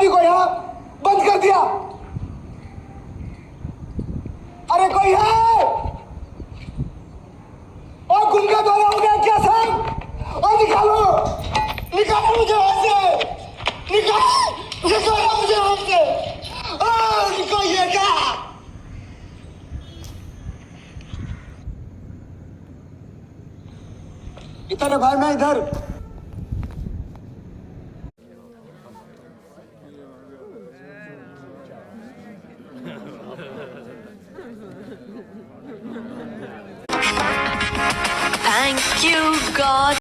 शादी को यहाँ बंद कर दिया। अरे कोई है? और गुंगा द्वारा हो गया क्या साहब? और निकालो, निकालो मुझे वहां से, निकालो मुझे वहां से। निकालिएगा। इधर भाई, मैं इधर। Thank you, God.